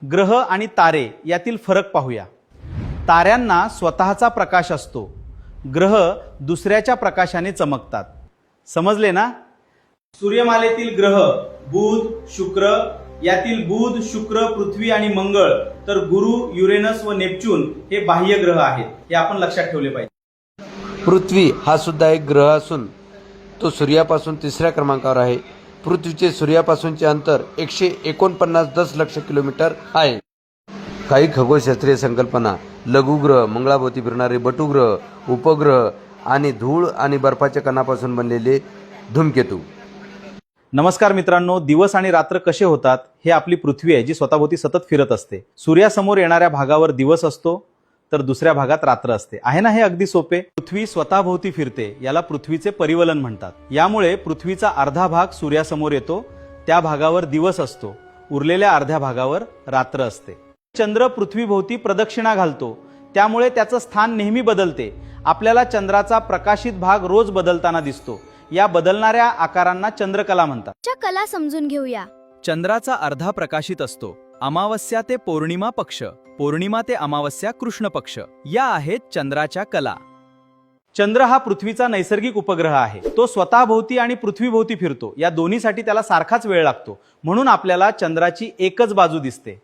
ग्रह आणि तारे यातील फरक पाहूया। ताऱ्यांना स्वतःचा प्रकाश असतो, ग्रह दुसऱ्याच्या प्रकाशाने चमकतात। समजले ना? सूर्यमालेतील ग्रह बुध, शुक्र यातील बुध, शुक्र, पृथ्वी आणि मंगळ, तर गुरु, युरेनस व नेपच्यून हे बाह्य ग्रह आहेत। हे आपण लक्षात ठेवले पाहिजे। पृथ्वी हा सुद्धा एक ग्रह असून तो सूर्यापासून तिसऱ्या क्रमांकावर आहे। पृथ्वीचे सूर्यापासूनचे अंतर 149 दशलक्ष किलोमीटर आहे। काही खगोलशास्त्रीय संकल्पना लघुग्रह, मंगळाभोवती फिरणारे बटुग्रह, उपग्रह आणि धूळ आणि बर्फाच्या कणापासून बनलेले धूमकेतू। नमस्कार मित्रांनो, दिवस आणि रात्र कसे होतात हे आपली पृथ्वी आहे जी स्वतःभोवती सतत फिरत असते। सूर्यासमोर येणाऱ्या भागावर दिवस असतो तर दुसऱ्या भागात रात्र असते, आहे ना? हे अगदी सोपे। पृथ्वी स्वतःभोवती फिरते, याला पृथ्वीचे परिवलन म्हणतात। यामुळे पृथ्वीचा अर्धा भाग सूर्यासमोर येतो, त्या भागावर दिवस असतो, उरलेल्या अर्ध्या भागावर रात्र असते। चंद्र पृथ्वीभोवती प्रदक्षिणा घालतो, त्यामुळे त्याचं स्थान नेहमी बदलते। आपल्याला चंद्राचा प्रकाशित भाग रोज बदलताना दिसतो। या बदलणाऱ्या आकारांना चंद्रकला म्हणतात। च्या कला समजून घेऊया। चंद्राचा अर्धा प्रकाशित असतो। अमावस्या ते पौर्णिमा पक्ष, पौर्णिमा ते अमावस्या कृष्ण पक्ष, या आहेत चंद्राच्या कला। चंद्र हा पृथ्वीचा नैसर्गिक उपग्रह आहे। तो स्वतःभोवती आणि पृथ्वीभोवती फिरतो, या दोन्हीसाठी त्याला सारखाच वेळ लागतो, म्हणून आपल्याला चंद्राची एकच बाजू दिसते।